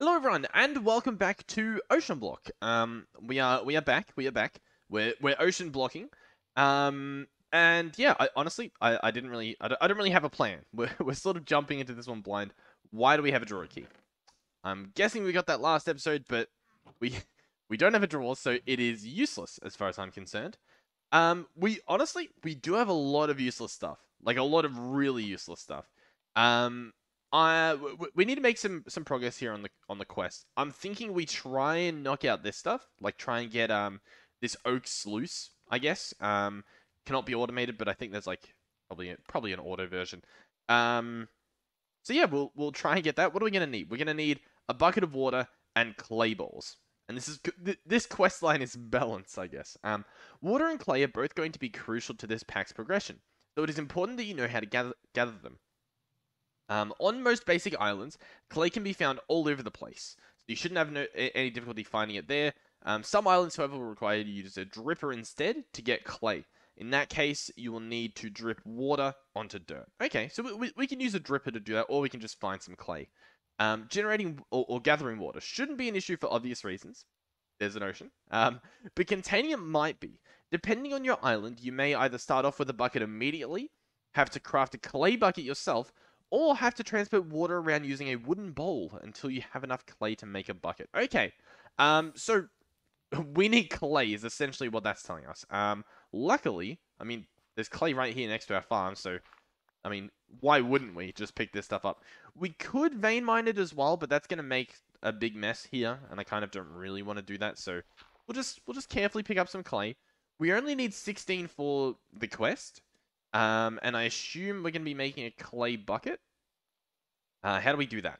Hello everyone, and welcome back to OceanBlock. We are back. We're ocean blocking. And yeah, I don't really have a plan. We're sort of jumping into this one blind. Why do we have a drawer key? I'm guessing we got that last episode, but we we don't have a drawer, so it is useless as far as I'm concerned. We do have a lot of useless stuff, like a lot of really useless stuff. Um, we need to make some progress here on the quest. I'm thinking we try and knock out this stuff, like try and get this oak sluice, I guess. Cannot be automated, but I think there's like probably an auto version. Um, so yeah, we'll try and get that. What are we gonna need? We're gonna need a bucket of water and clay balls. And this quest line is balanced, I guess. Water and clay are both going to be crucial to this pack's progression, so it is important that you know how to gather them. On most basic islands, clay can be found all over the place, so you shouldn't have any difficulty finding it there. Some islands, however, will require you to use a dripper instead to get clay. In that case, you will need to drip water onto dirt. Okay, so we can use a dripper to do that, or we can just find some clay. Generating or gathering water shouldn't be an issue for obvious reasons. There's an ocean. But containing it might be. Depending on your island, you may either start off with a bucket immediately, have to craft a clay bucket yourself, or have to transport water around using a wooden bowl until you have enough clay to make a bucket. Okay, so we need clay is essentially what that's telling us. Luckily, I mean, there's clay right here next to our farm, so, I mean, why wouldn't we just pick this stuff up? We could vein mine it as well, but that's going to make a big mess here, and I kind of don't really want to do that, so we'll just carefully pick up some clay. We only need 16 for the quest, and I assume we're going to be making a clay bucket. How do we do that?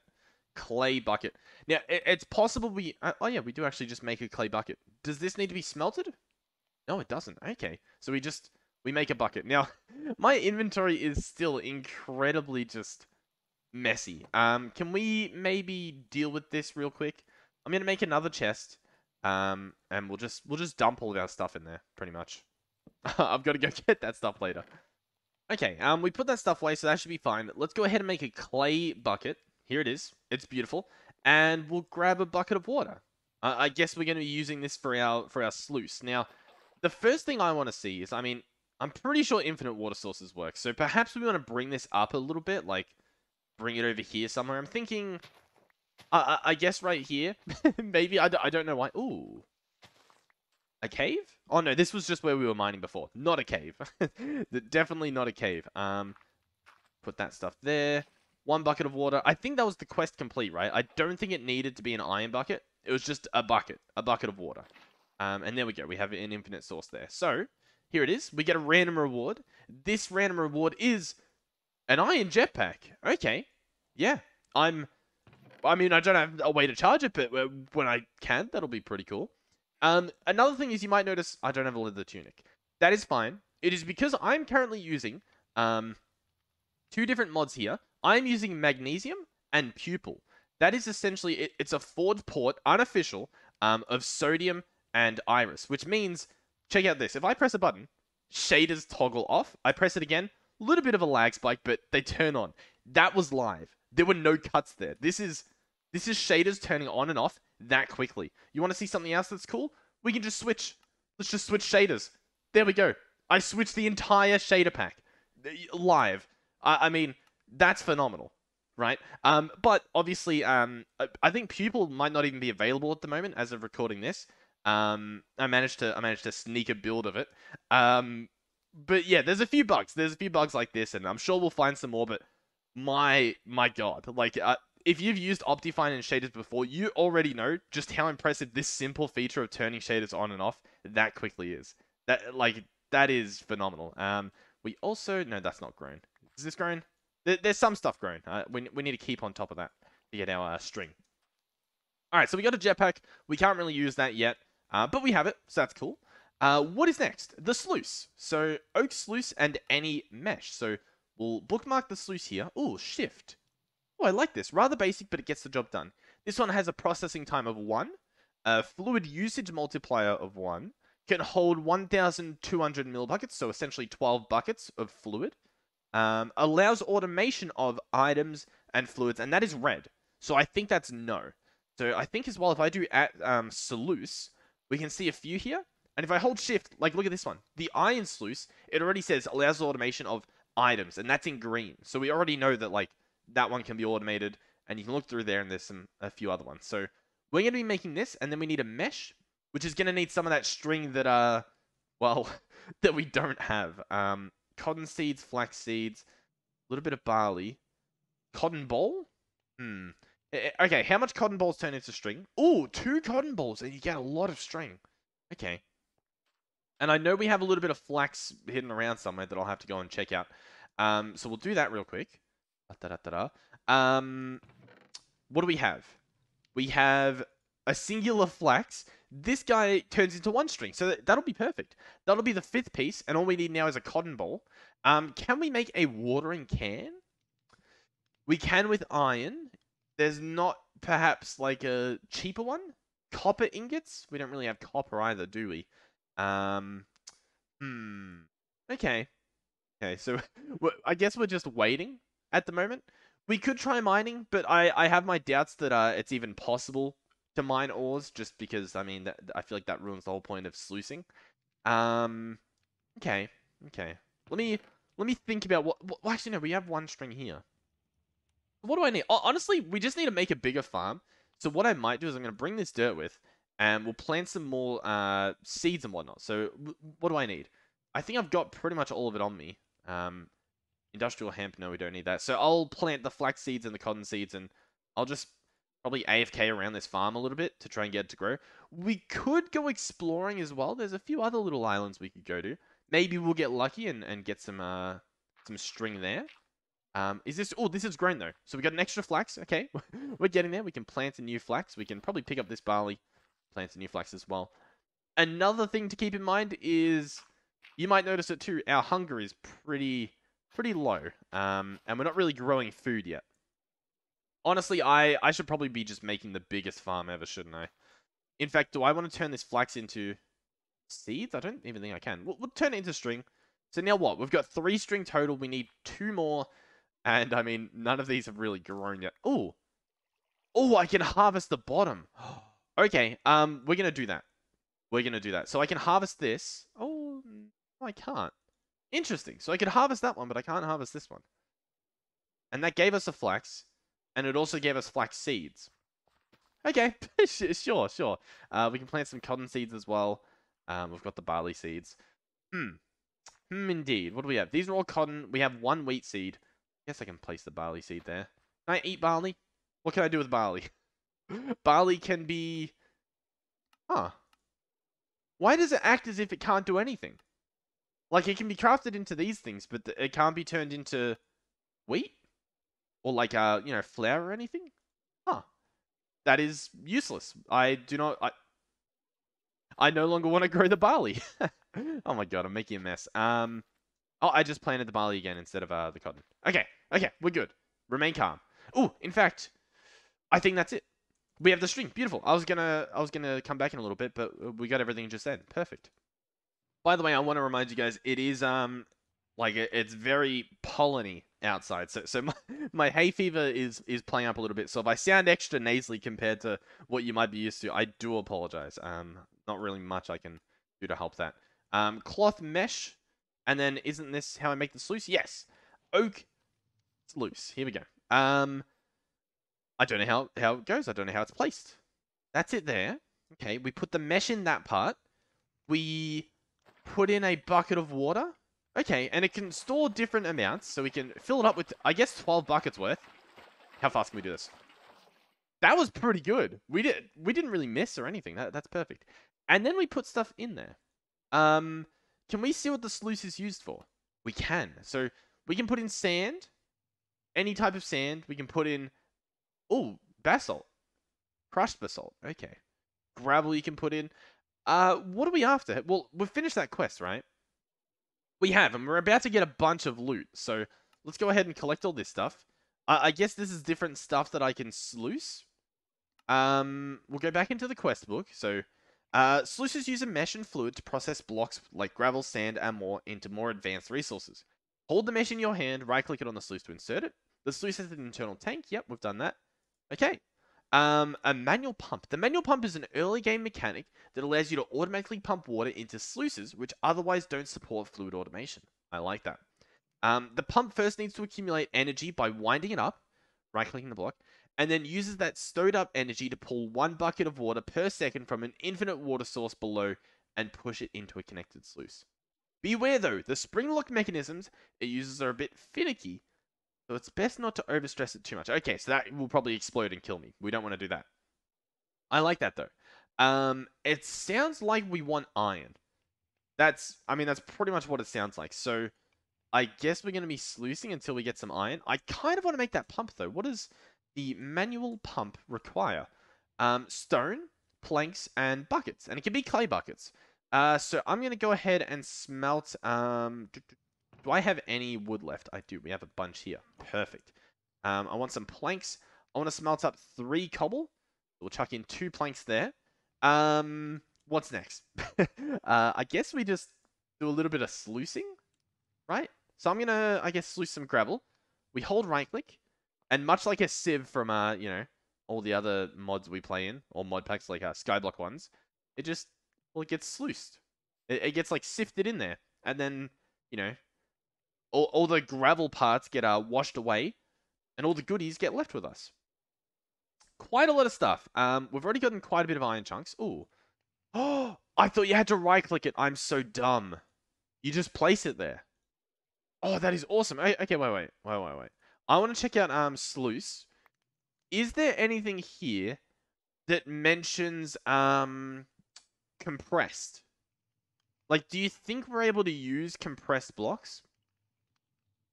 Clay bucket. Now, it's possible we... oh, yeah, we do actually just make a clay bucket. Does this need to be smelted? No, it doesn't. Okay. So we make a bucket. Now, my inventory is still incredibly just messy. Can we maybe deal with this real quick? I'm going to make another chest. And we'll just dump all of our stuff in there, pretty much. I've got to go get that stuff later. Okay, we put that stuff away, so that should be fine. Let's go ahead and make a clay bucket. Here it is. It's beautiful. And we'll grab a bucket of water. I guess we're going to be using this for our sluice. Now, the first thing I want to see is, I mean, I'm pretty sure infinite water sources work. So perhaps we want to bring this up a little bit, like bring it over here somewhere. I'm thinking, I guess right here. Maybe, I don't know why. Ooh. A cave? Oh no, this was just where we were mining before. Not a cave. Definitely not a cave. Put that stuff there. One bucket of water. I think that was the quest complete, right? I don't think it needed to be an iron bucket. It was just a bucket of water. And there we go. We have an infinite source there. So, here it is. We get a random reward. This random reward is an iron jetpack. Okay. Yeah. I mean, I don't have a way to charge it, but when I can, that'll be pretty cool. Another thing is you might notice I don't have a leather tunic. That is fine. It is because I'm currently using two different mods here. I'm using magnesium and pupil. That is essentially it's a forward port, unofficial, of sodium and iris, which means, check out this. If I press a button, shaders toggle off. I press it again, a little bit of a lag spike, but they turn on. That was live. There were no cuts there. This is shaders turning on and off that quickly. You want to see something else that's cool? We can just switch. Let's just switch shaders. There we go. I switched the entire shader pack. Live. I mean, that's phenomenal, right? But obviously, I think Pupil might not even be available at the moment as of recording this. I managed to sneak a build of it. But yeah, there's a few bugs. There's a few bugs like this, and I'm sure we'll find some more, but my God. Like, if you've used Optifine and shaders before, you already know just how impressive this simple feature of turning shaders on and off that quickly is. That is phenomenal. We also... No, that's not grown. Is this grown? There's some stuff grown. We need to keep on top of that to get our string. Alright, so we got a jetpack. We can't really use that yet, but we have it, so that's cool. What is next? The sluice. So, oak sluice and any mesh. So, we'll bookmark the sluice here. Ooh, shift. Oh, I like this. Rather basic, but it gets the job done. This one has a processing time of 1, a fluid usage multiplier of 1, can hold 1,200 ml buckets, so essentially 12 buckets of fluid, allows automation of items and fluids, and that is red. So I think that's no. So I think as well, if I do at sluice, we can see a few here. And if I hold shift, like look at this one. The iron sluice, it already says allows the automation of items, and that's in green. So we already know that like that one can be automated, and you can look through there and there's a few other ones. So we're going to be making this, and then we need a mesh, which is going to need some of that string that, well, that we don't have. Cotton seeds, flax seeds, a little bit of barley. Cotton ball? Okay, how much cotton balls turn into string? Oh, 2 cotton balls, and you get a lot of string. Okay. And I know we have a little bit of flax hidden around somewhere that I'll have to go and check out. So we'll do that real quick. What do we have? We have a singular flax. This guy turns into 1 string, so that'll be perfect. That'll be the 5th piece, and all we need now is a cotton ball. Can we make a watering can? We can with iron. There's not perhaps like a cheaper one? Copper ingots? We don't really have copper either, do we? Okay. Okay, so I guess we're just waiting at the moment. We could try mining, but I have my doubts that it's even possible to mine ores, just because, I mean, I feel like that ruins the whole point of sluicing. Okay. Okay. Let me think about what... Well, actually, no, we have 1 string here. What do I need? Honestly, we just need to make a bigger farm. So what I might do is I'm going to bring this dirt with, and we'll plant some more seeds and whatnot. So what do I need? I think I've got pretty much all of it on me. Industrial hemp, no, we don't need that. So I'll plant the flax seeds and the cotton seeds, and I'll just probably AFK around this farm a little bit to try and get it to grow. We could go exploring as well. There's a few other little islands we could go to. Maybe we'll get lucky and get some string there. Is this... Oh, this is grown, though. So we got an extra flax. Okay, we're getting there. We can plant a new flax. We can probably pick up this barley, plant a new flax as well. Another thing to keep in mind is... You might notice it, too. Our hunger is pretty low. And we're not really growing food yet. Honestly, I should probably be just making the biggest farm ever, shouldn't I? In fact, do I want to turn this flax into seeds? I don't even think I can. We'll turn it into string. So now what? We've got 3 string total. We need 2 more. And, I mean, none of these have really grown yet. Oh! Oh, I can harvest the bottom. Okay, we're going to do that. We're going to do that. So I can harvest this. Oh, no, I can't. Interesting. So I could harvest that one, but I can't harvest this one. And that gave us a flax. And it also gave us flax seeds. Okay, sure. We can plant some cotton seeds as well. We've got the barley seeds. Indeed. What do we have? These are all cotton. We have 1 wheat seed. I guess I can place the barley seed there. Can I eat barley? What can I do with barley? Barley can be... Huh. Why does it act as if it can't do anything? Like, it can be crafted into these things, but it can't be turned into wheat? Or like, flour or anything? Huh. That is useless. I no longer want to grow the barley. Oh my god, I'm making a mess. Oh, I just planted the barley again instead of the cotton. Okay, we're good. Remain calm. Oh, in fact, I think that's it. We have the string. Beautiful. I was gonna come back in a little bit, but we got everything just then. Perfect. By the way, I want to remind you guys, it is it's very pollen-y outside. So my hay fever is playing up a little bit. So if I sound extra nasally compared to what you might be used to, I do apologize. Not really much I can do to help that. Cloth mesh. And then, isn't this how I make the sluice? Yes. Oak sluice. Here we go. I don't know how it goes. I don't know how it's placed. That's it there. Okay, we put the mesh in that part. We put in a bucket of water. Okay, and it can store different amounts. So we can fill it up with, I guess, 12 buckets worth. How fast can we do this? That was pretty good. We didn't really miss or anything. That's perfect. And then we put stuff in there. Can we see what the sluice is used for? We can. So we can put in sand. Any type of sand. We can put in... Oh, basalt. Crushed basalt. Okay. Gravel you can put in. What are we after? Well, we've finished that quest, right? We have, and we're about to get a bunch of loot. So let's go ahead and collect all this stuff. I guess this is different stuff that I can sluice. We'll go back into the quest book. So... sluices use a mesh and fluid to process blocks like gravel, sand, and more into more advanced resources. Hold the mesh in your hand, right-click it on the sluice to insert it. The sluice has an internal tank. Yep, we've done that. Okay. A manual pump. The manual pump is an early game mechanic that allows you to automatically pump water into sluices, which otherwise don't support fluid automation. I like that. The pump first needs to accumulate energy by winding it up, right-clicking the block, and then uses that stowed up energy to pull 1 bucket of water per second from an infinite water source below and push it into a connected sluice. Beware though, the spring lock mechanisms it uses are a bit finicky, so it's best not to overstress it too much. Okay, so that will probably explode and kill me. We don't want to do that. I like that though. It sounds like we want iron. That's pretty much what it sounds like. So I guess we're going to be sluicing until we get some iron. I kind of want to make that pump though. What does the manual pump require? Stone, planks, and buckets. And it can be clay buckets. So I'm going to go ahead and smelt... do I have any wood left? I do. We have a bunch here. Perfect. I want some planks. I want to smelt up 3 cobble. We'll chuck in 2 planks there. What's next? I guess we just do a little bit of sluicing, right? So I'm going to, I guess, sluice some gravel. We hold right-click. And much like a sieve from, all the other mods we play in, or mod packs like Skyblock ones, it just, well, it gets sluiced. It gets, like, sifted in there. And then, all the gravel parts get washed away, and all the goodies get left with us. Quite a lot of stuff. We've already gotten quite a bit of iron chunks. Ooh. Oh, I thought you had to right-click it. I'm so dumb. You just place it there. Oh, that is awesome. Okay, wait. I want to check out Sluice. Is there anything here that mentions compressed? Like, do you think we're able to use compressed blocks?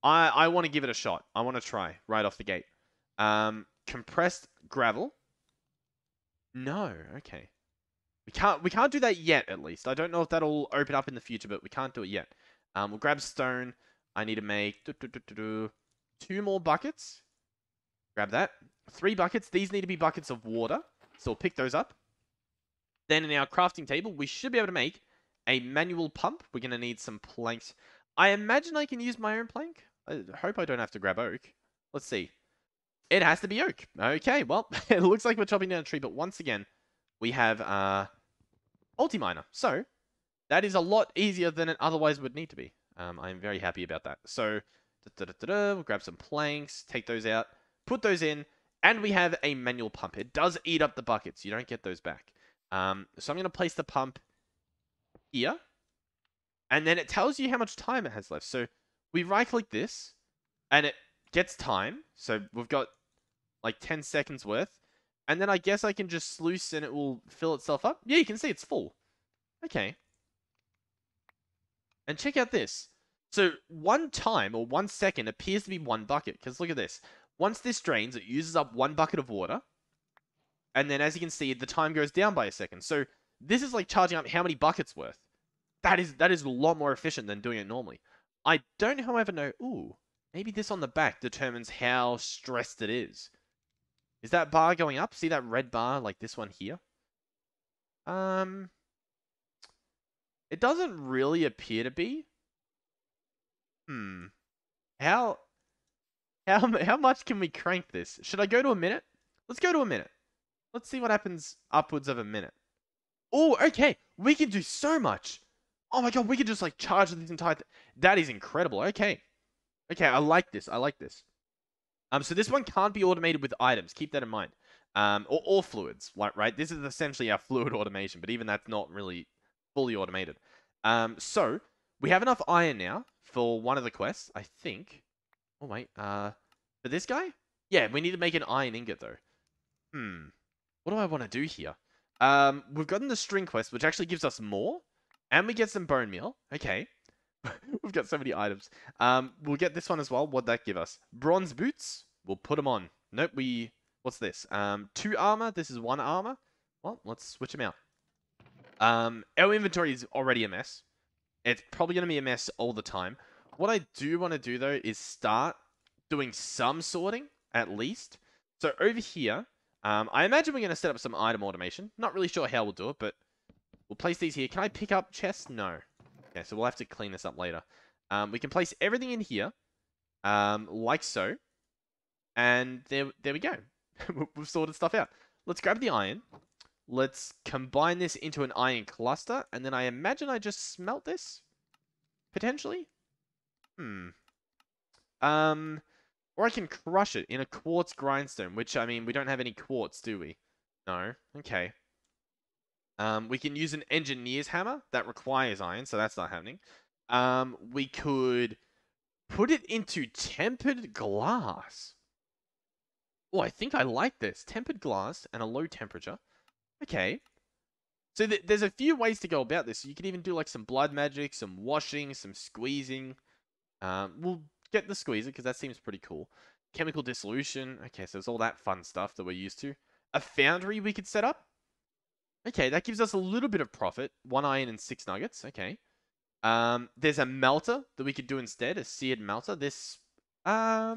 I want to give it a shot. I want to try right off the gate. Compressed gravel? No, okay. We can't do that yet, at least. I don't know if that'll open up in the future, but we can't do it yet. We'll grab stone. I need to make 2 more buckets. Grab that. 3 buckets. These need to be buckets of water. So we'll pick those up. Then in our crafting table, we should be able to make a manual pump. We're going to need some planks. I imagine I can use my own plank. I hope I don't have to grab oak. Let's see. It has to be oak. Okay, well, it looks like we're chopping down a tree, but once again, we have multi-miner. So, that is a lot easier than it otherwise would need to be. I'm very happy about that. So, we'll grab some planks, take those out, put those in, and we have a manual pump. It does eat up the buckets. You don't get those back. So I'm going to place the pump here, and then it tells you how much time it has left. So, we right-click this, and it gets time. So, we've got like 10 seconds worth. And then I guess I can just sluice and it will fill itself up. Yeah, you can see it's full. Okay. And check out this. So 1 time or 1 second appears to be 1 bucket. Because look at this. Once this drains, it uses up 1 bucket of water. And then as you can see, the time goes down by a second. So this is like charging up how many buckets worth. That is a lot more efficient than doing it normally. I don't, however, know... Ooh, maybe this on the back determines how stressed it is. Is that bar going up? See that red bar like this one here? It doesn't really appear to be. How much can we crank this? Should I go to a minute? Let's go to a minute. Let's see what happens upwards of a minute. Oh, okay. We can do so much. Oh my god, we can just like charge this entire thing. That is incredible. Okay. Okay, I like this. So this one can't be automated with items. Keep that in mind. Or fluids, right? This is essentially our fluid automation, but even that's not really fully automated. So we have enough iron now for one of the quests, I think. Oh, wait. For this guy? Yeah, we need to make an iron ingot, though. What do I want to do here? We've gotten the string quest, which actually gives us more. And we get some bone meal. Okay. We've got so many items. We'll get this one as well. What'd that give us? Bronze boots. We'll put them on. Nope, what's this? 2 armor. This is 1 armor. Well, let's switch them out. Our inventory is already a mess. It's probably going to be a mess all the time. What I do want to do, though, is start doing some sorting, at least. So over here, I imagine we're going to set up some item automation. Not really sure how we'll do it, but we'll place these here. Can I pick up chests? No. Okay, so we'll have to clean this up later. We can place everything in here, like so. And there we go. We've sorted stuff out. let's grab the iron. Let's combine this into an iron cluster, and then I imagine I just smelt this? Potentially? Or I can crush it in a quartz grindstone, which, I mean, we don't have any quartz, do we? No? Okay. We can use an engineer's hammer. That requires iron, so that's not happening. We could put it into tempered glass. Oh, I think I like this. Tempered glass and a low temperature. Okay. So there's a few ways to go about this. You could even do like some blood magic, some washing, some squeezing. We'll get the squeezer because that seems pretty cool. Chemical dissolution. Okay, so it's all that fun stuff that we're used to. A foundry we could set up. Okay, that gives us a little bit of profit. 1 iron and 6 nuggets. Okay. There's a melter that we could do instead. A seared melter. This, yeah,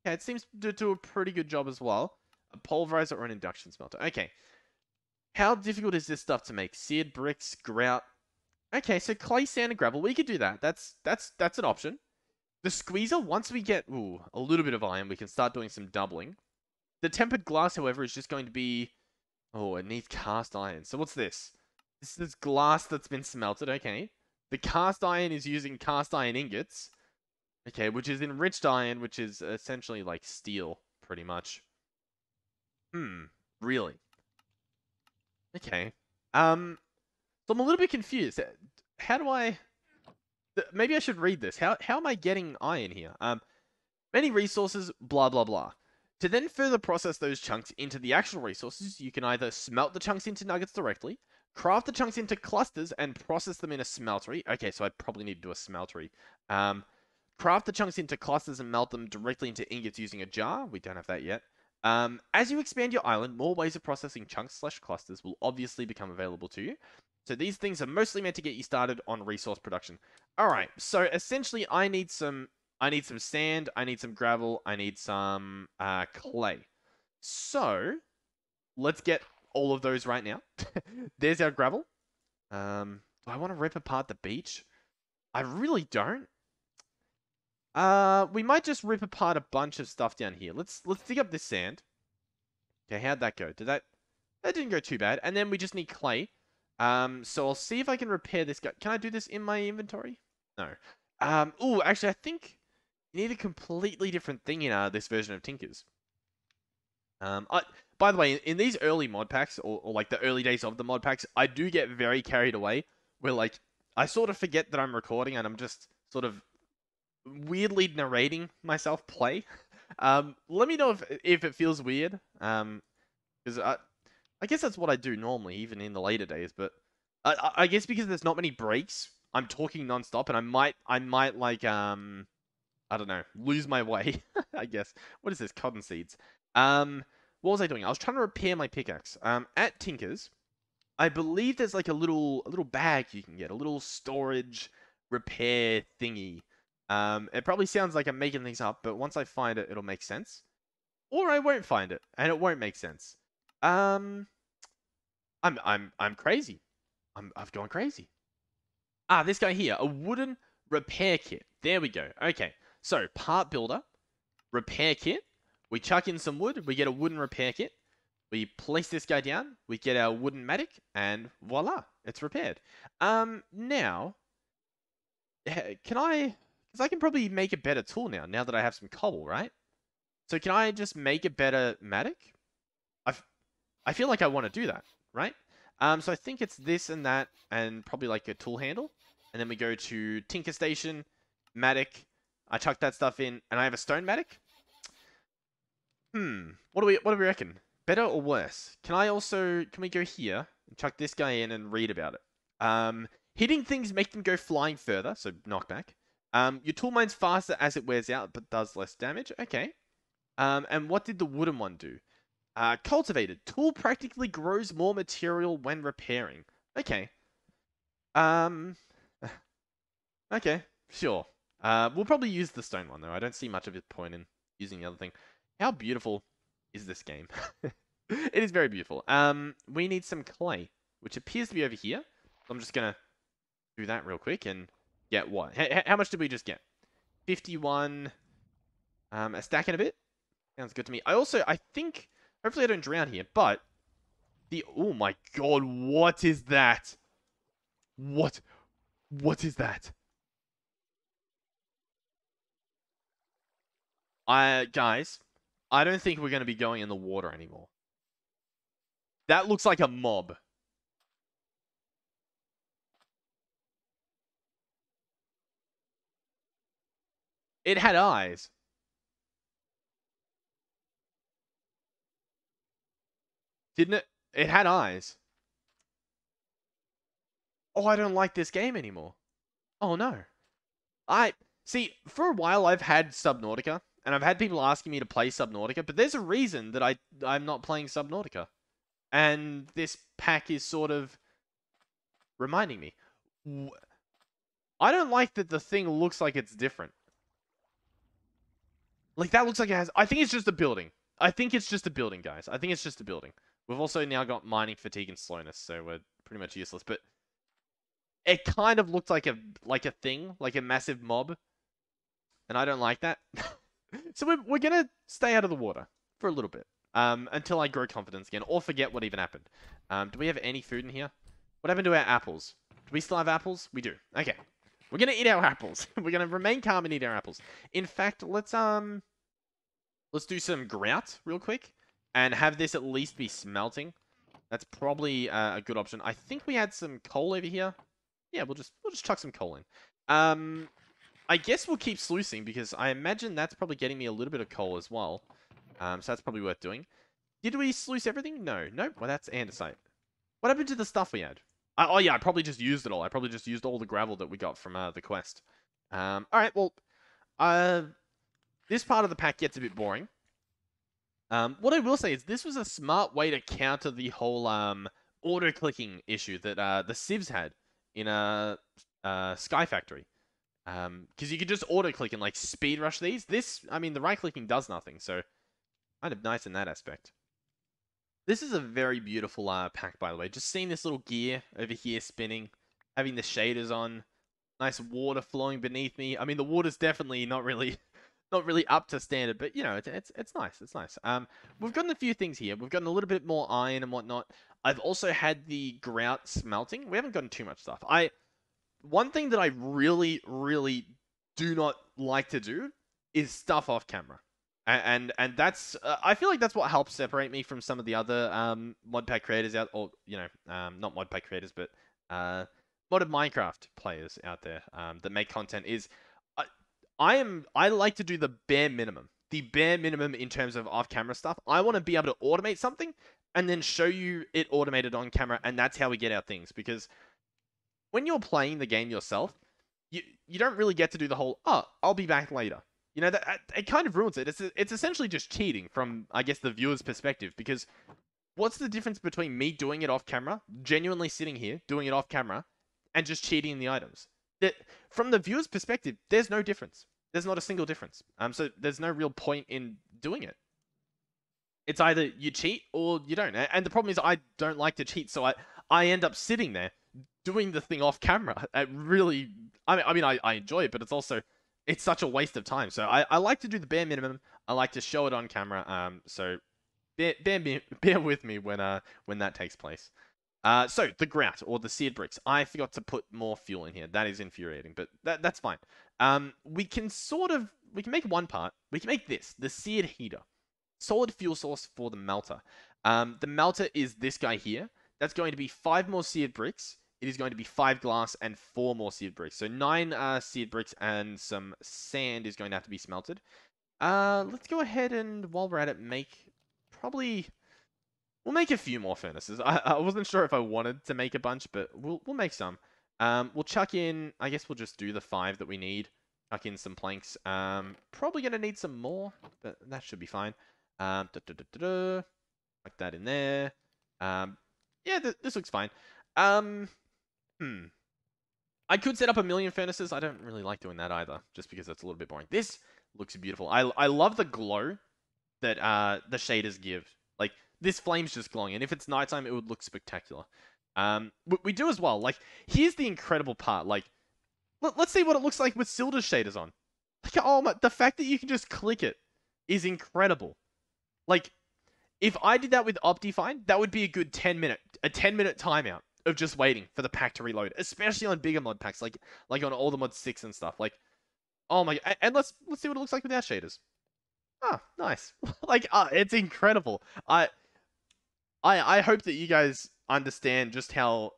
it seems to do a pretty good job as well. A pulverizer or an induction smelter. Okay. How difficult is this stuff to make? Seared bricks, grout. Okay, so clay, sand, and gravel. We could do that. That's an option. The squeezer, once we get a little bit of iron, we can start doing some doubling. The tempered glass, however, is just going to be... Oh, it needs cast iron. So what's this? This is glass that's been smelted. Okay. The cast iron is using cast iron ingots. Okay, which is enriched iron, which is essentially like steel, pretty much. Really? Okay. So I'm a little bit confused. How do I... Maybe I should read this. How am I getting iron here? Many resources, blah, blah, blah. To then further process those chunks into the actual resources, you can either smelt the chunks into nuggets directly, craft the chunks into clusters, and process them in a smeltery. Okay, so I probably need to do a smeltery. Craft the chunks into clusters and melt them directly into ingots using a jar. We don't have that yet. As you expand your island, more ways of processing chunks/clusters will obviously become available to you. So these things are mostly meant to get you started on resource production. Alright, so essentially I need some sand, I need some gravel, I need some clay. So, let's get all of those right now. There's our gravel. Do I want to rip apart the beach? I really don't. We might just rip apart a bunch of stuff down here. Let's dig up this sand. Okay, how'd that go? That didn't go too bad. And then we just need clay. So I'll see if I can repair this guy. Can I do this in my inventory? No. Oh, actually, I think you need a completely different thing in this version of Tinkers. By the way, in these early mod packs, or like the early days of the mod packs, I do get very carried away. Where like I sort of forget that I'm recording and I'm just sort of weirdly narrating myself play. Let me know if it feels weird. Because I guess that's what I do normally, even in the later days. But I guess because there's not many breaks, I'm talking nonstop, and I might like I don't know, lose my way. I guess. What is this? Cotton seeds. What was I doing? I was trying to repair my pickaxe. At Tinkers, I believe there's like a little bag you can get, a little storage repair thingy. It probably sounds like I'm making things up, but once I find it, it'll make sense. Or I won't find it, and it won't make sense. I'm crazy. I've gone crazy. Ah, this guy here, a wooden repair kit. There we go. Okay, so part builder, repair kit. We chuck in some wood. We get a wooden repair kit. We place this guy down. We get our wooden mattock, and voila, it's repaired. Now, can I? Because I can probably make a better tool now that I have some cobble, right? So can I just make a better mattock? I feel like I want to do that, right? So I think it's this and that, and probably like a tool handle. And then we go to Tinker Station, mattock. I chuck that stuff in, and I have a stone mattock. What do we reckon? Better or worse? Can we go here and chuck this guy in and read about it? Hitting things make them go flying further, so knockback. Your tool mine's faster as it wears out, but does less damage. Okay. And what did the wooden one do? Cultivated. Tool practically grows more material when repairing. Okay. Okay, sure. We'll probably use the stone one, though. I don't see much of a point in using the other thing. How beautiful is this game? It is very beautiful. We need some clay, which appears to be over here. So I'm just going to do that real quick and get what? How much did we just get? 51. A stack and a bit? Sounds good to me. I think Hopefully I don't drown here, but oh my god, what is that? What is that? Guys, I don't think we're going to be going in the water anymore. That looks like a mob. It had eyes. Didn't it? It had eyes. Oh, I don't like this game anymore. Oh no. See, for a while I've had Subnautica, and I've had people asking me to play Subnautica, but there's a reason that I'm not playing Subnautica. And this pack is sort of reminding me. I don't like that the thing looks like it's different. Like, that looks like it has... I think it's just a building. I think it's just a building, guys. I think it's just a building. We've also now got mining fatigue and slowness, so we're pretty much useless. But it kind of looked like a thing, like a massive mob. And I don't like that. So we're going to stay out of the water for a little bit. Until I grow confidence again, or forget what even happened. Do we have any food in here? What happened to our apples? Do we still have apples? We do. Okay. We're going to eat our apples. We're going to remain calm and eat our apples. In fact, let's do some grout real quick. And have this at least be smelting. That's probably a good option. I think we had some coal over here. Yeah, we'll just chuck some coal in. I guess we'll keep sluicing because I imagine that's probably getting me a little bit of coal as well. So that's probably worth doing. Did we sluice everything? No. Nope. Well, that's andesite. What happened to the stuff we had? Oh, yeah, I probably just used it all. I probably just used all the gravel that we got from the quest. Alright, well, this part of the pack gets a bit boring. What I will say is this was a smart way to counter the whole auto-clicking issue that the civs had in Sky Factory. Because you could just auto-click and, like, speed rush these. This, I mean, the right-clicking does nothing, so kind of nice in that aspect. This is a very beautiful pack, by the way. Just seeing this little gear over here spinning, having the shaders on, nice water flowing beneath me. I mean, the water's definitely not really up to standard, but you know, it's nice. It's nice. We've gotten a few things here. We've gotten a little bit more iron and whatnot. I've also had the grout smelting. We haven't gotten too much stuff. One thing that I really, really do not like to do is stuff off camera. And that's, I feel like that's what helps separate me from some of the other modpack creators out, or, you know, not modpack creators, but modded Minecraft players out there that make content is, I like to do the bare minimum. The bare minimum in terms of off-camera stuff. I want to be able to automate something and then show you it automated on camera, and that's how we get our things. Because when you're playing the game yourself, you don't really get to do the whole, oh, I'll be back later. You know, that it kind of ruins it. It's essentially just cheating from, I guess, the viewer's perspective. Because what's the difference between me doing it off camera, genuinely sitting here, doing it off camera, and just cheating in the items? From the viewer's perspective, there's no difference. There's not a single difference. So there's no real point in doing it. It's either you cheat or you don't. And the problem is I don't like to cheat, so I end up sitting there doing the thing off camera. It really, I mean, I enjoy it, but it's such a waste of time. So I like to do the bare minimum. I like to show it on camera. So bear with me when that takes place. So the grout or the seared bricks. I forgot to put more fuel in here. That is infuriating, but that's fine. We can make one part. We can make this, the seared heater. Solid fuel source for the melter. The melter is this guy here. That's going to be 5 more seared bricks. It is going to be 5 glass and 4 more seared bricks. So 9 seared bricks and some sand is going to have to be smelted. Let's go ahead and, while we're at it, we'll make a few more furnaces. I wasn't sure if I wanted to make a bunch, but we'll make some. We'll chuck in, I guess we'll just do the 5 that we need. Chuck in some planks. Probably going to need some more, but that should be fine. Like that in there. Yeah, this looks fine. I could set up a million furnaces. I don't really like doing that either, just because that's a little bit boring. This looks beautiful. I love the glow that the shaders give. Like, this flame's just glowing, and if it's nighttime, it would look spectacular. We do as well. Like, here's the incredible part. Like, let's see what it looks like with Silder's shaders on. Like, oh my, the fact that you can just click it is incredible. Like, If I did that with Optifine, that would be a good 10-minute timeout of just waiting for the pack to reload, especially on bigger mod packs, like on all the mod 6 and stuff. Like, oh my, and let's see what it looks like without shaders. Ah, nice. Like, it's incredible. I hope that you guys understand just how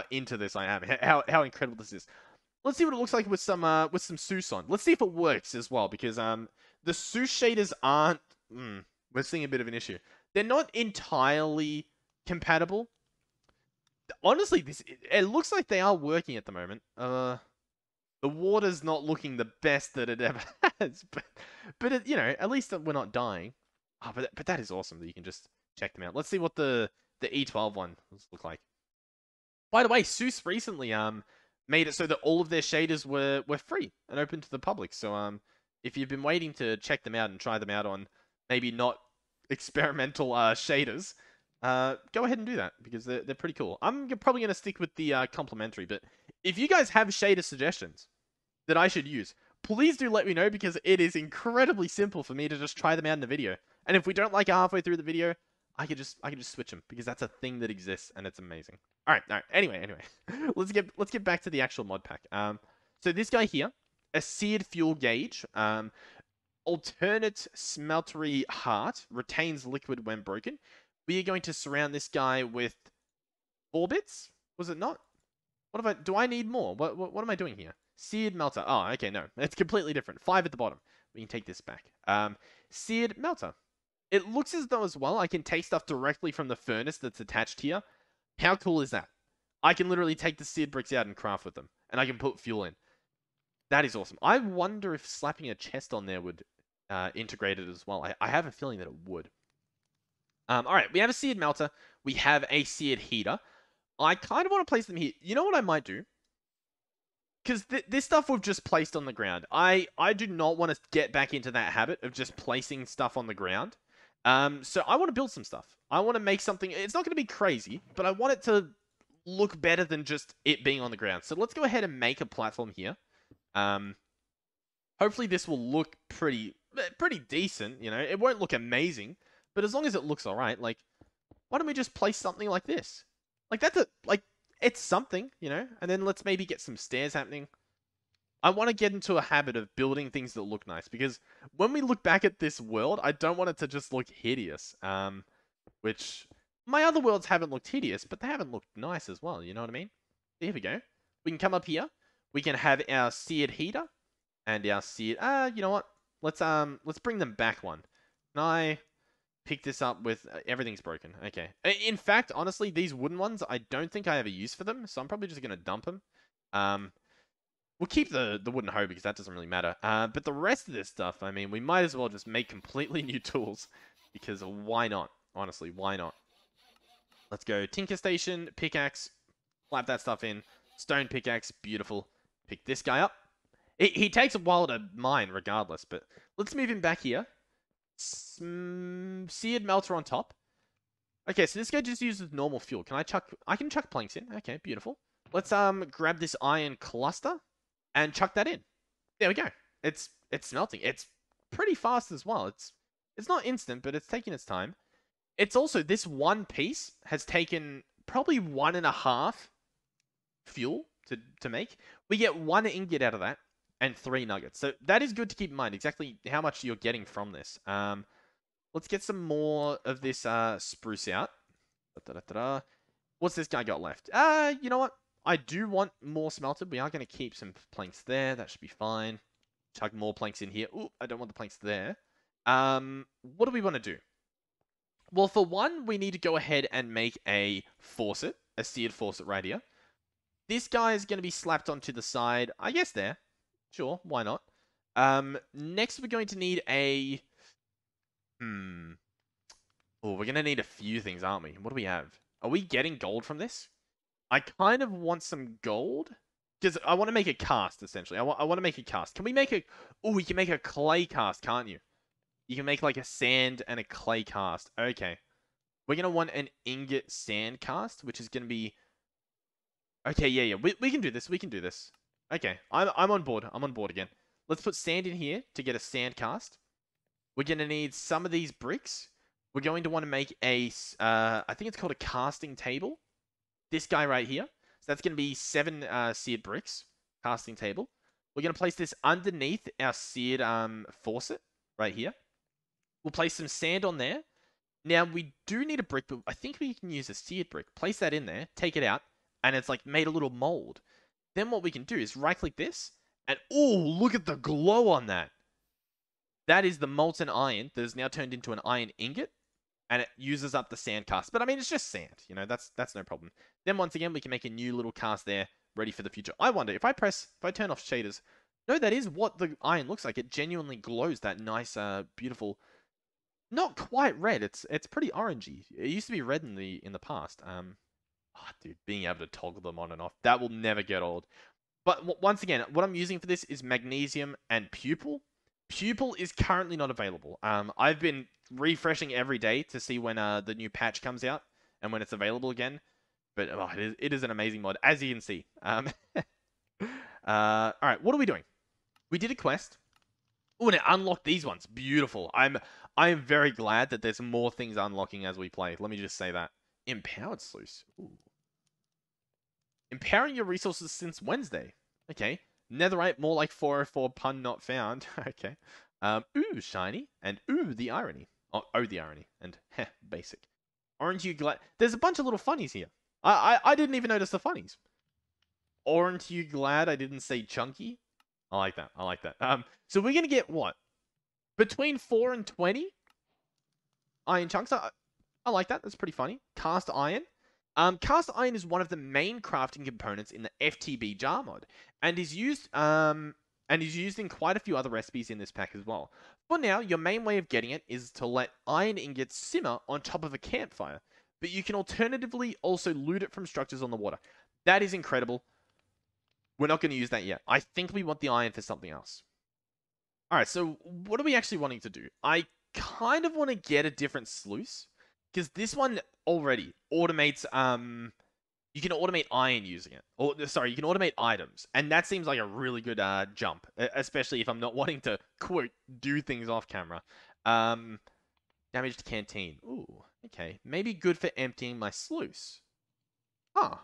into this I am, how incredible this is. Let's see what it looks like with some Sluice on. Let's see if it works as well, because the Sluice shaders aren't. We're seeing a bit of an issue. They're not entirely compatible. Honestly, it looks like they are working at the moment. The water's not looking the best that it ever has, but it, at least we're not dying. Oh, but that is awesome that you can just check them out. Let's see what the E12 one look like. By the way, Sluice recently made it so that all of their shaders were free and open to the public. So if you've been waiting to check them out and try them out on maybe not experimental shaders, go ahead and do that, because they're pretty cool. I'm probably going to stick with the complimentary, but if you guys have shader suggestions that I should use, please do let me know, because it is incredibly simple for me to just try them out in the video. And if we don't like it halfway through the video, I could just switch them, because that's a thing that exists and it's amazing. All right. Anyway, let's get back to the actual mod pack. So this guy here, a seared fuel gauge, alternate smeltery heart, retains liquid when broken. We are going to surround this guy with 4 bits. Was it not? Do I need more? What am I doing here? Seared melter. Oh, okay, no. It's completely different. 5 at the bottom. We can take this back. Seared melter. It looks as though as well I can take stuff directly from the furnace that's attached here. How cool is that? I can literally take the seared bricks out and craft with them. And I can put fuel in. That is awesome. I wonder if slapping a chest on there would integrate it as well. I have a feeling that it would. Alright, we have a seared melter. We have a seared heater. I kind of want to place them here. You know what I might do? Because this stuff we've just placed on the ground. I do not want to get back into that habit of just placing stuff on the ground. So I want to build some stuff. I want to make something. It's not going to be crazy, but I want it to look better than just it being on the ground. So let's go ahead and make a platform here. Hopefully this will look pretty decent. It won't look amazing, but as long as it looks all right, like, why don't we just place something like this? Like, it's something, and then let's maybe get some stairs happening. I want to get into a habit of building things that look nice, because when we look back at this world, I don't want it to just look hideous. Which my other worlds haven't looked hideous, but they haven't looked nice as well. You know what I mean? Here we go. We can come up here. We can have our seared heater and our seared. You know what? Let's bring them back one. Can I pick this up with everything's broken? Okay. In fact, honestly, these wooden ones, I don't think I have a use for them, so I'm probably just gonna dump them. We'll keep the wooden hoe, because that doesn't really matter. But the rest of this stuff, I mean, we might as well just make completely new tools, because why not? Honestly, why not? Let's go Tinker Station, pickaxe, slap that stuff in, stone pickaxe, beautiful. Pick this guy up. He takes a while to mine regardless, but let's move him back here. Seared melter on top. Okay, so this guy just uses normal fuel. I can chuck planks in. Okay, beautiful. Let's grab this iron cluster and chuck that in. There we go. It's smelting. It's pretty fast as well. It's not instant, but it's taking its time. It's also, this one piece has taken probably 1.5 fuel to make. We get 1 ingot out of that and 3 nuggets. So that is good to keep in mind, exactly how much you're getting from this. Let's get some more of this spruce out. What's this guy got left? You know what? I do want more smelted. We are going to keep some planks there. That should be fine. Chuck more planks in here. Ooh, I don't want the planks there. What do we want to do? Well, for one, we need to go ahead and make a faucet. A seared faucet right here. This guy is going to be slapped onto the side. I guess there. Sure, why not? Next, we're going to need a... Oh, we're going to need a few things, aren't we? What do we have? Are we getting gold from this? I kind of want some gold. Because I want to make a cast, essentially. I want to make a cast. Can we make a... Oh, we can make a clay cast, can't you? You can make like a sand and a clay cast. Okay. We're going to want an ingot sand cast, which is going to be... Okay, yeah. We can do this. We can do this. Okay, I'm on board. I'm on board again. Let's put sand in here to get a sand cast. We're going to need some of these bricks. we're going to want to make a, I think it's called a casting table. This guy right here. So that's going to be 7 seared bricks, casting table. We're going to place this underneath our seared faucet right here. We'll place some sand on there. Now, we do need a brick, but I think we can use a seared brick. Place that in there, take it out, and it's like made a little mold. Then what we can do is right-click this, and oh, look at the glow on that. That is the molten iron that is now turned into an iron ingot, and it uses up the sand cast. But I mean, it's just sand, you know, that's no problem. Then once again, we can make a new little cast there, ready for the future. I wonder, if I turn off shaders, no, that is what the iron looks like. It genuinely glows that nice, beautiful, not quite red. It's pretty orangey. It used to be red in the past. Dude, being able to toggle them on and off, that will never get old. But once again, what I'm using for this is magnesium and pupil. Pupil is currently not available. I've been refreshing every day to see when the new patch comes out and when it's available again. But it is an amazing mod, as you can see. All right, what are we doing? We did a quest. Oh, and it unlocked these ones. Beautiful. I'm very glad that there's more things unlocking as we play. Let me just say that. Empowered Sluice. Ooh. Empowering your resources since Wednesday. Okay. Netherite, more like 404, pun not found. Okay. Ooh, shiny. And ooh, the irony. Oh, the irony. And heh, basic. Aren't you glad? There's a bunch of little funnies here. I didn't even notice the funnies. Aren't you glad I didn't say chunky? I like that. I like that. So we're gonna get what? Between 4 and 20 iron chunks. I like that. That's pretty funny. Cast iron. Cast iron is one of the main crafting components in the FTB jar mod, and is used in quite a few other recipes in this pack as well. For now, your main way of getting it is to let iron ingots simmer on top of a campfire, but you can alternatively also loot it from structures on the water. That is incredible. We're not going to use that yet. I think we want the iron for something else. Alright, so what are we actually wanting to do? I kind of want to get a different sluice, because this one already automates, you can automate iron using it. Or, sorry, you can automate items. And that seems like a really good jump, especially if I'm not wanting to, quote, do things off camera. Damaged canteen. Ooh, okay. Maybe good for emptying my sluice. Huh.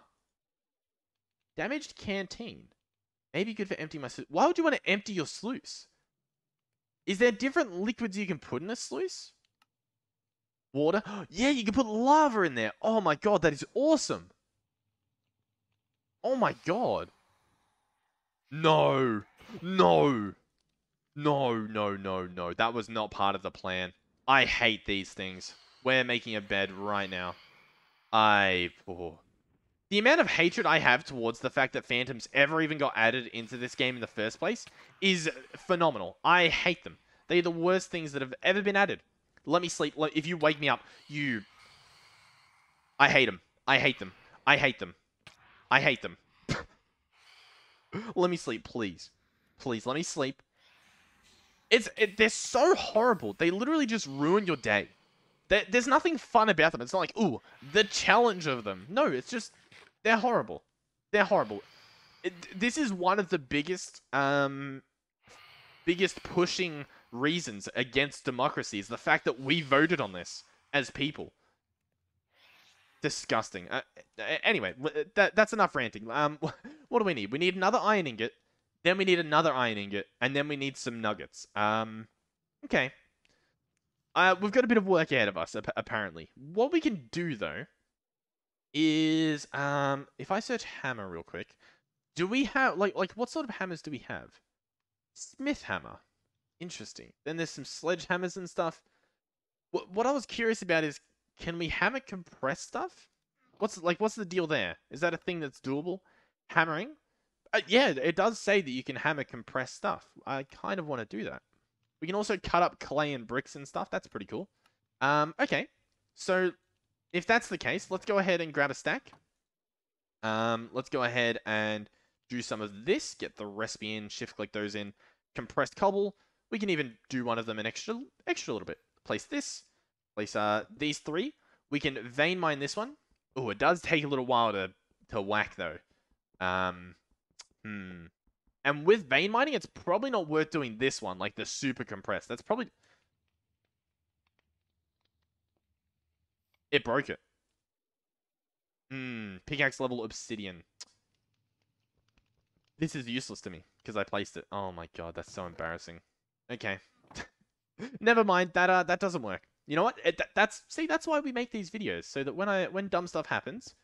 Damaged canteen. Maybe good for emptying my sluice. Why would you want to empty your sluice? Is there different liquids you can put in a sluice? Water? Yeah, you can put lava in there. Oh my god, that is awesome. Oh my god. No. No. No, no, no, no. That was not part of the plan. I hate these things. We're making a bed right now. The amount of hatred I have towards the fact that phantoms ever even got added into this game in the first place is phenomenal. I hate them. They're the worst things that have ever been added. Let me sleep. If you wake me up, I hate them. I hate them. I hate them. I hate them. Let me sleep, please. Please, let me sleep. They're so horrible. They literally just ruin your day. There's nothing fun about them. It's not like, ooh, the challenge of them. No, it's just, they're horrible. They're horrible. This is one of the biggest pushing reasons against democracy is the fact that we voted on this as people. Disgusting. Anyway, that's enough ranting. What do we need? We need another iron ingot. Then we need another iron ingot. And then we need some nuggets. Okay. We've got a bit of work ahead of us, apparently. What we can do, though, is, if I search hammer real quick, do we have, like, what sort of hammers do we have? Smith hammer. Interesting. Then there's some sledgehammers and stuff. What I was curious about is, can we hammer compress stuff? What's the deal there? Is that a thing that's doable? Hammering? Yeah, it does say that you can hammer compress stuff. I kind of want to do that. We can also cut up clay and bricks and stuff. That's pretty cool. Okay. So, if that's the case, let's go ahead and grab a stack. Let's go ahead and do some of this. Get the recipe in, shift-click those in. Compressed cobble. We can even do one of them an extra little bit. Place this. Place these 3. We can vein mine this one. Oh, it does take a little while to whack, though. And with vein mining, it's probably not worth doing this one, like the super compressed. That's probably... It broke it. Pickaxe level obsidian. This is useless to me because I placed it. Oh my god, that's so embarrassing. Okay. Never mind. That doesn't work. You know what? That's why we make these videos, so that when dumb stuff happens,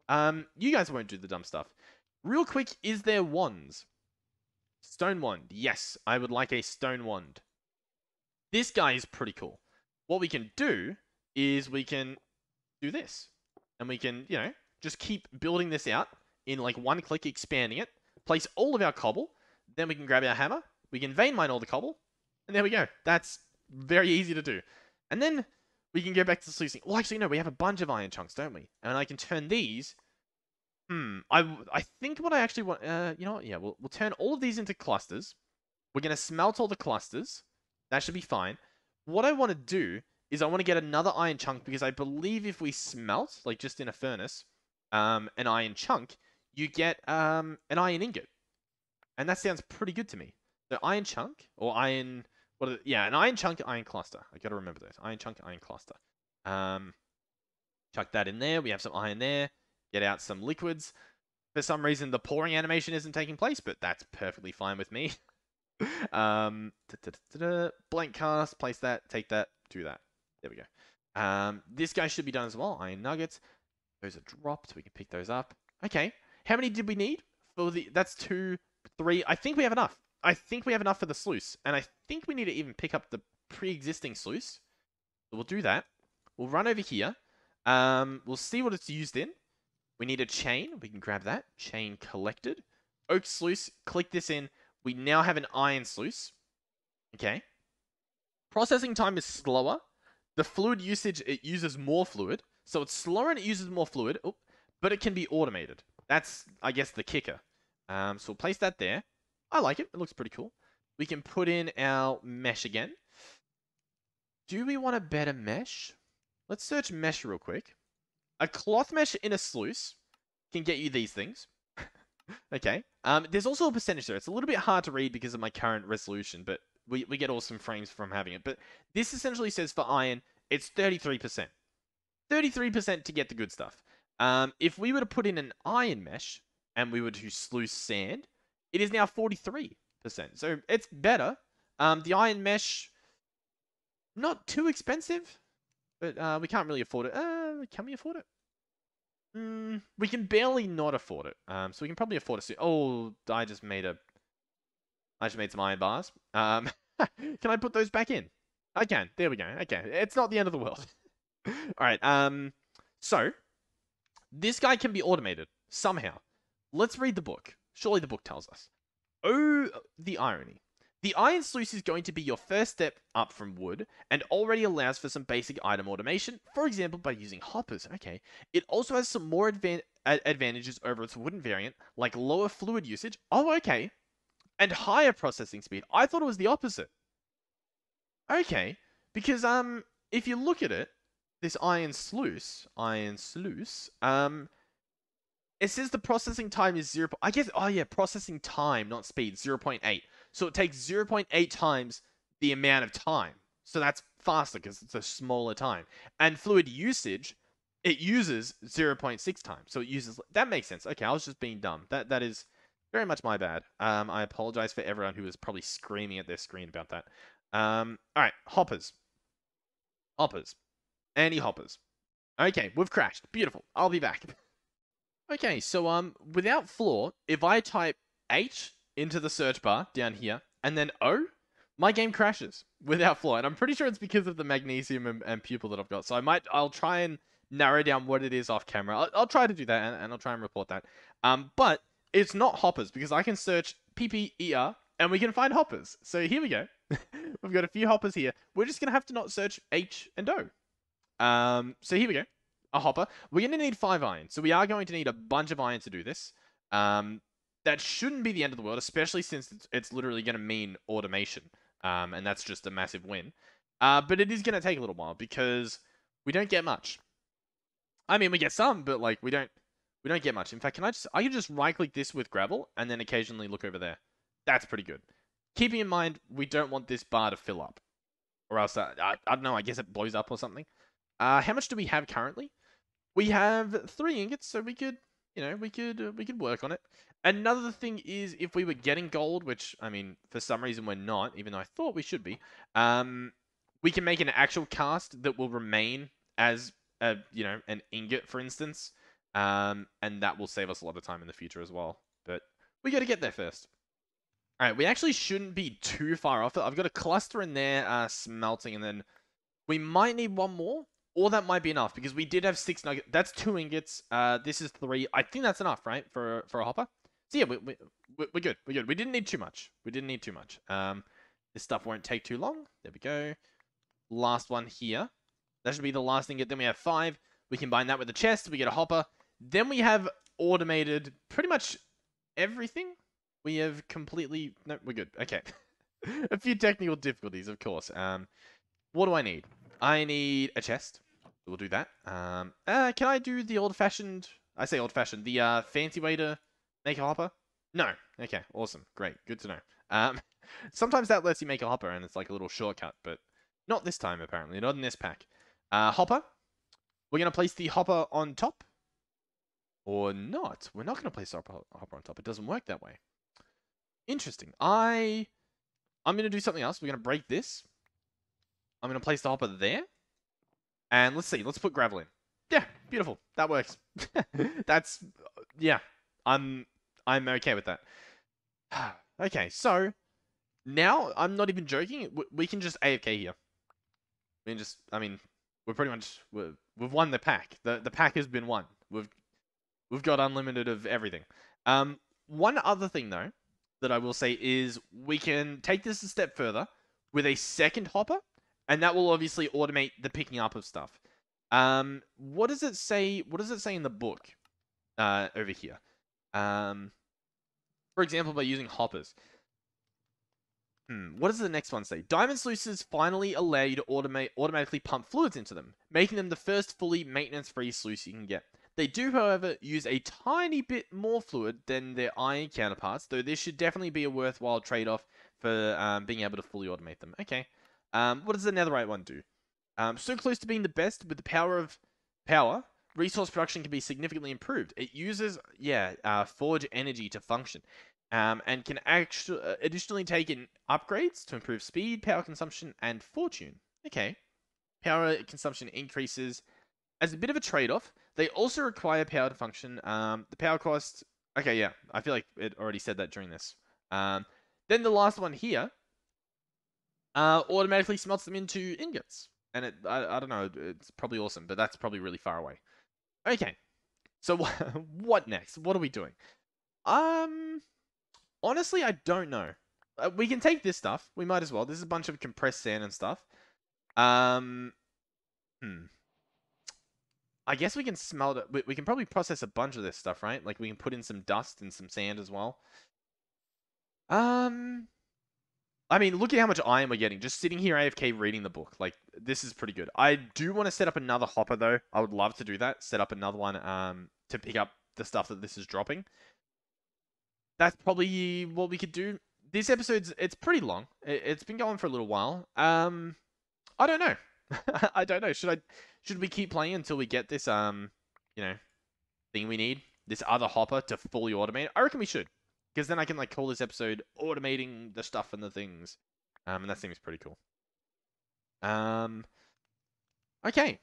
you guys won't do the dumb stuff. Real quick, is there wands? Stone wand. Yes, I would like a stone wand. This guy is pretty cool. What we can do is we can do this. And we can, you know, just keep building this out in like one click, expanding it. Place all of our cobble. Then we can grab our hammer. We can vein mine all the cobble. And there we go. That's very easy to do. And then we can go back to sluicing. Well, actually, no, we have a bunch of iron chunks, don't we? And I can turn these. I think what I actually want... you know what? Yeah, we'll turn all of these into clusters. We're going to smelt all the clusters. That should be fine. What I want to do is I want to get another iron chunk, because I believe if we smelt, like just in a furnace, an iron chunk, you get an iron ingot. And that sounds pretty good to me. So iron chunk, or iron... yeah, an iron chunk, iron cluster. I gotta remember those. Iron chunk, iron cluster. Chuck that in there. We have some iron there. Get out some liquids. For some reason, the pouring animation isn't taking place, but that's perfectly fine with me. Blank cast, place that, take that, do that. There we go. This guy should be done as well. Iron nuggets. Those are dropped. We can pick those up. Okay. How many did we need? That's 2, 3. I think we have enough. I think we have enough for the sluice. And I think we need to even pick up the pre-existing sluice. So we'll do that. We'll run over here. We'll see what it's used in. We need a chain. We can grab that. Chain collected. Oak sluice. Click this in. We now have an iron sluice. Okay. Processing time is slower. The fluid usage, it uses more fluid. So it's slower and it uses more fluid. Oh, but it can be automated. That's, I guess, the kicker. So we'll place that there. I like it. It looks pretty cool. We can put in our mesh again. Do we want a better mesh? Let's search mesh real quick. A cloth mesh in a sluice can get you these things. Okay. There's also a percentage there. It's a little bit hard to read because of my current resolution, but we get awesome frames from having it. But this essentially says for iron, it's 33%. 33% to get the good stuff. If we were to put in an iron mesh and we were to sluice sand, it is now 43%. So it's better. The iron mesh, not too expensive, but we can't really afford it. Can we afford it? We can barely not afford it. So we can probably afford it. Oh, I just made some iron bars. Can I put those back in? I can. There we go. Okay. It's not the end of the world. All right. So this guy can be automated somehow. Let's read the book. Surely the book tells us. Oh, the irony. The iron sluice is going to be your first step up from wood, and already allows for some basic item automation, for example by using hoppers. Okay. It also has some more advantages over its wooden variant, like lower fluid usage. Oh, okay. And higher processing speed. I thought it was the opposite. Okay. Because, if you look at it, this iron sluice, it says the processing time is 0. I guess, oh yeah, processing time, not speed, 0.8. So it takes 0.8 times the amount of time. So that's faster because it's a smaller time. And fluid usage, it uses 0.6 times. So it uses, that makes sense. Okay, I was just being dumb. That is very much my bad. I apologize for everyone who was probably screaming at their screen about that. Alright, hoppers. Hoppers. Anti-hoppers. Okay, we've crashed. Beautiful. I'll be back. Okay, so without flaw, if I type H into the search bar down here, and then O, my game crashes without flaw. And I'm pretty sure it's because of the magnesium and pupil that I've got. So I'll try and narrow down what it is off camera. I'll try to do that, and I'll try and report that. But it's not hoppers, because I can search PPER, and we can find hoppers. So here we go. We've got a few hoppers here. We're just going to have to not search H and O. So here we go. A hopper. We're going to need 5 iron. So we are going to need a bunch of iron to do this. That shouldn't be the end of the world, especially since it's literally going to mean automation. And that's just a massive win. But it is going to take a little while because we don't get much. I mean, we get some, but like we don't get much. In fact, I can just right click this with gravel and then occasionally look over there. That's pretty good. Keeping in mind, we don't want this bar to fill up. Or else, I don't know, I guess it blows up or something. How much do we have currently? We have 3 ingots, so we could, we could work on it. Another thing is if we were getting gold, which, I mean, for some reason we're not, even though I thought we should be, we can make an actual cast that will remain as, an ingot, for instance. And that will save us a lot of time in the future as well. But we got to get there first. All right, we actually shouldn't be too far off it. I've got a cluster in there smelting, and then we might need one more, or that might be enough, because we did have 6 nuggets. That's 2 ingots. This is 3. I think that's enough, right, for a hopper? So yeah, we're good. We're good. We didn't need too much. We didn't need too much. This stuff won't take too long. There we go. Last one here. That should be the last ingot. Then we have 5. We combine that with the chest. We get a hopper. Then we have automated pretty much everything. We have completely... No, we're good. Okay. A few technical difficulties, of course. What do I need? I need a chest. We'll do that. Can I do the old-fashioned... I say old-fashioned. The fancy way to make a hopper? No. Okay. Awesome. Great. Good to know. Sometimes that lets you make a hopper, and it's like a little shortcut, but not this time, apparently. Not in this pack. Hopper. We're going to place the hopper on top. Or not. We're not going to place the hopper on top. It doesn't work that way. Interesting. I'm going to do something else. We're going to break this. I'm going to place the hopper there. And let's see. Let's put gravel in. Yeah, beautiful. That works. That's... Yeah. I'm okay with that. Okay, so... Now, I'm not even joking. We can just AFK here. We can just... I mean, we're pretty much... We've won the pack. The pack has been won. We've got unlimited of everything. One other thing, though, that I will say is we can take this a step further with a second hopper, and that will obviously automate the picking up of stuff. What does it say? What does it say in the book over here? For example, by using hoppers. What does the next one say? Diamond sluices finally allow you to automatically pump fluids into them, making them the first fully maintenance-free sluice you can get. They do, however, use a tiny bit more fluid than their iron counterparts, though this should definitely be a worthwhile trade-off for being able to fully automate them. Okay. What does the netherite one do? So close to being the best, with the power of power, resource production can be significantly improved. It uses, forge energy to function. And can actually additionally take in upgrades to improve speed, power consumption, and fortune. Okay. Power consumption increases as a bit of a trade-off. They also require power to function. The power cost... Okay, yeah. I feel like it already said that during this. Then the last one here automatically smelts them into ingots. And I don't know. It's probably awesome, but that's probably really far away. Okay. So what next? What are we doing? Honestly, I don't know. We can take this stuff. We might as well. This is a bunch of compressed sand and stuff. I guess we can smelt it. We can probably process a bunch of this stuff, right? Like, we can put in some dust and some sand as well. I mean, look at how much iron we're getting. Just sitting here AFK reading the book. Like, this is pretty good. I do want to set up another hopper, though. I would love to do that. Set up another one to pick up the stuff that this is dropping. That's probably what we could do. This episode's... It's pretty long. It's been going for a little while. I don't know. I don't know. Should we keep playing until we get this, thing we need? This other hopper to fully automate? I reckon we should. Because then I can, like, call this episode Automating the Stuff and the Things. And that seems pretty cool. Okay.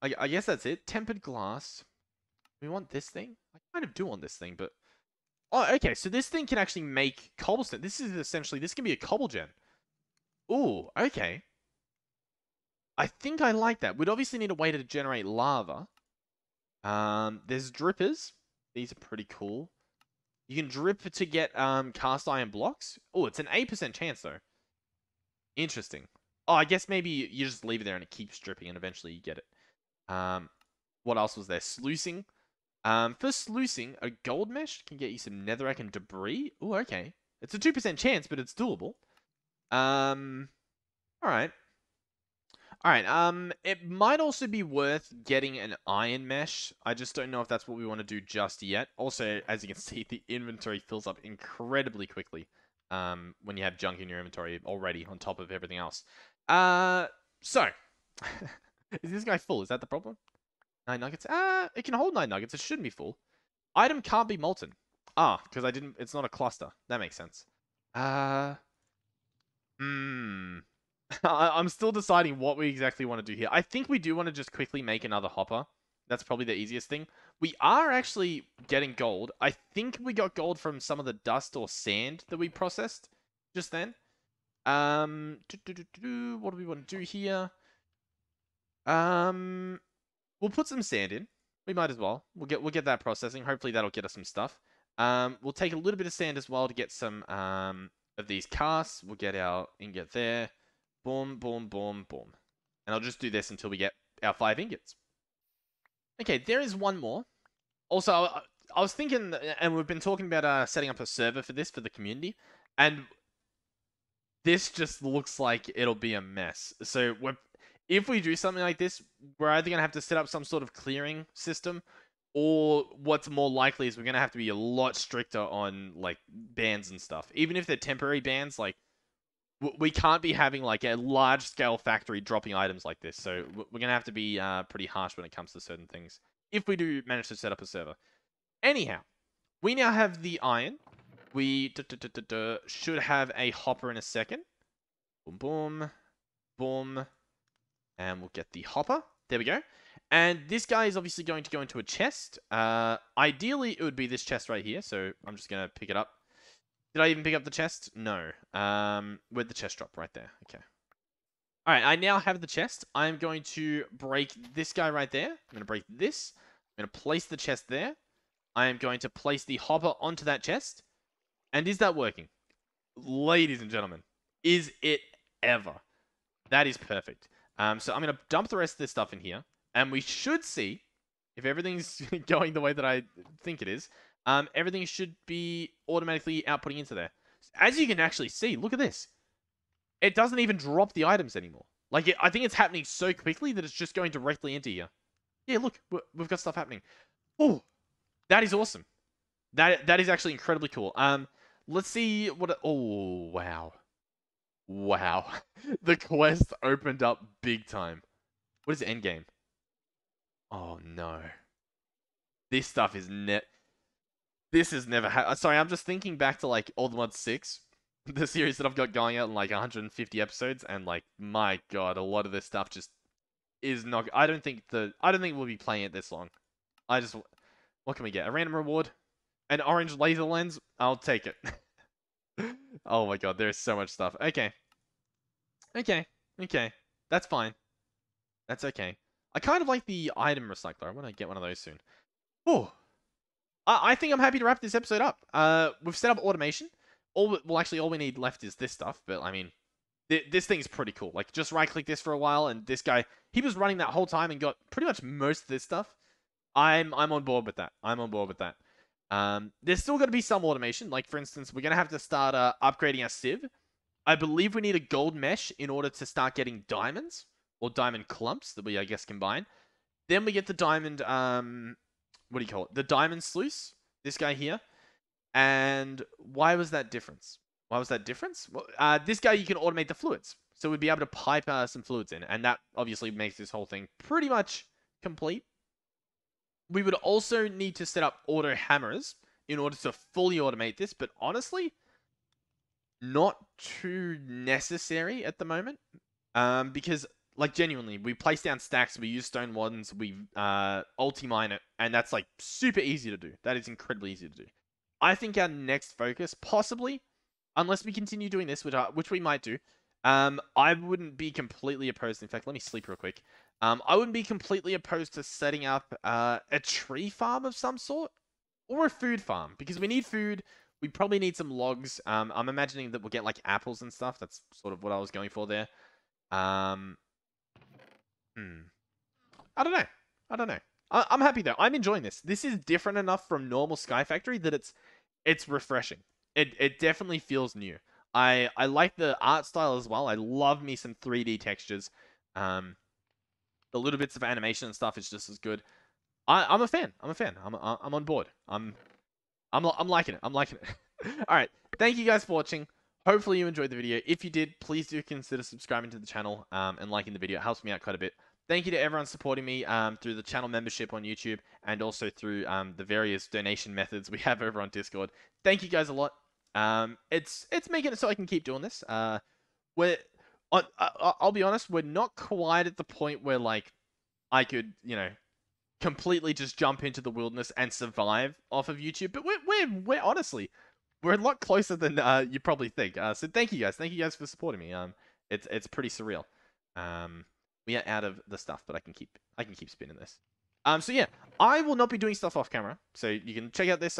I guess that's it. Tempered glass. We want this thing? I kind of do want this thing, but... Oh, okay. So this thing can actually make cobblestone. This is essentially... This can be a Cobble Gem. Ooh, okay. I think I like that. We'd obviously need a way to generate lava. There's drippers. These are pretty cool. You can drip to get cast iron blocks. Oh, it's an 8% chance, though. Interesting. Oh, I guess maybe you just leave it there and it keeps dripping and eventually you get it. What else was there? Sluicing. For sluicing, a gold mesh can get you some netherrack and debris. Oh, okay. It's a 2% chance, but it's doable. Alright. Alright, it might also be worth getting an iron mesh. I just don't know if that's what we want to do just yet. Also, as you can see, the inventory fills up incredibly quickly when you have junk in your inventory already on top of everything else. So, Is this guy full? Is that the problem? 9 nuggets? It can hold 9 nuggets. It shouldn't be full. Item can't be molten. Because I didn't... It's not a cluster. That makes sense. I'm still deciding what we exactly want to do here. I think we do want to just quickly make another hopper. That's probably the easiest thing. We are actually getting gold. I think we got gold from some of the dust or sand that we processed just then. What do we want to do here? We'll put some sand in. We might as well. We'll get that processing. Hopefully that'll get us some stuff. We'll take a little bit of sand as well to get some of these casts. We'll get our ingot there. Boom, boom, boom, boom. And I'll just do this until we get our 5 ingots. Okay, there is one more. Also, I was thinking, and we've been talking about setting up a server for this, for the community, and this just looks like it'll be a mess. So if we do something like this, we're either going to have to set up some sort of clearing system, or what's more likely is we're going to have to be a lot stricter on, like, bans and stuff. Even if they're temporary bans, like, we can't be having, like, a large-scale factory dropping items like this. So we're going to have to be pretty harsh when it comes to certain things, if we do manage to set up a server. Anyhow, we now have the iron. We should have a hopper in a second. Boom, boom, boom. And we'll get the hopper. There we go. And this guy is obviously going to go into a chest. Ideally, it would be this chest right here. So I'm just going to pick it up. Did I even pick up the chest? No. Where'd the chest drop? Right there. Okay. All right, I now have the chest. I'm going to break this guy right there. I'm going to break this. I'm going to place the chest there. I am going to place the hopper onto that chest. And is that working? Ladies and gentlemen, is it ever? That is perfect. So I'm going to dump the rest of this stuff in here. And we should see, if everything's going the way that I think it is, everything should be automatically outputting into there. As you can actually see, look at this. It doesn't even drop the items anymore. Like, I think it's happening so quickly that it's just going directly into here. Yeah, look, we've got stuff happening. Oh, that is awesome. That is actually incredibly cool. Let's see what... Oh, wow. Wow. The quest opened up big time. What is the end game? Oh, no. This stuff is This has never happened. Sorry, I'm just thinking back to, like, Old Mod 6. The series that I've got going out in, like, 150 episodes. And, like, my god, a lot of this stuff just is not... I don't think we'll be playing it this long. What can we get? A random reward? An orange laser lens? I'll take it. Oh my god, there's so much stuff. Okay. That's fine. That's okay. I kind of like the item recycler. I want to get one of those soon. Oh. I think I'm happy to wrap this episode up. We've set up automation. All we need left is this stuff. But, I mean, this thing's pretty cool. Like, just right-click this for a while, and this guy, he was running that whole time and got pretty much most of this stuff. I'm on board with that. There's still going to be some automation. Like, for instance, we're going to have to start upgrading our sieve. I believe we need a gold mesh in order to start getting diamonds. Or diamond clumps that we, I guess, combine. Then we get the diamond, what do you call it? The diamond sluice. This guy here. And why was that difference? Well, this guy, you can automate the fluids. So we'd be able to pipe some fluids in. And that obviously makes this whole thing pretty much complete. We would also need to set up auto hammers in order to fully automate this, but honestly, not too necessary at the moment. Because, like, genuinely, we place down stacks, we use stone wardens, we ulti-mine it, and that's, like, super easy to do. That is incredibly easy to do. I think our next focus, possibly, unless we continue doing this, which we might do, I wouldn't be completely opposed. In fact, let me sleep real quick. I wouldn't be completely opposed to setting up a tree farm of some sort or a food farm, because we need food. We probably need some logs. I'm imagining that we'll get, like, apples and stuff. That's sort of what I was going for there. I don't know. I'm happy though. I'm enjoying this. This is different enough from normal Sky Factory that it's refreshing. It definitely feels new. I like the art style as well. I love me some 3D textures. The little bits of animation and stuff is just as good. I'm a fan. I'm on board. I'm liking it. All right. Thank you guys for watching. Hopefully you enjoyed the video. If you did, please do consider subscribing to the channel and liking the video. It helps me out quite a bit. Thank you to everyone supporting me through the channel membership on YouTube and also through the various donation methods we have over on Discord. Thank you guys a lot. It's making it so I can keep doing this. We're I'll be honest, we're not quite at the point where like I could, completely just jump into the wilderness and survive off of YouTube, but we're honestly we're a lot closer than you probably think. So thank you guys for supporting me. It's pretty surreal. We are out of the stuff, but I can keep spinning this. So yeah, I will not be doing stuff off camera, so you can check out this.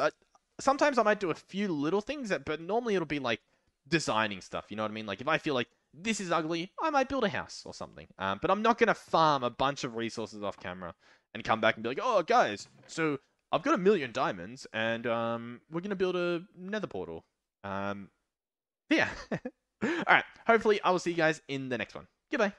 Sometimes I might do a few little things, but normally it'll be like designing stuff. You know what I mean? Like if I feel like this is ugly, I might build a house or something. But I'm not gonna farm a bunch of resources off camera and come back and be like, oh guys, so I've got 1,000,000 diamonds and we're gonna build a nether portal. Yeah. All right. Hopefully I will see you guys in the next one. Goodbye.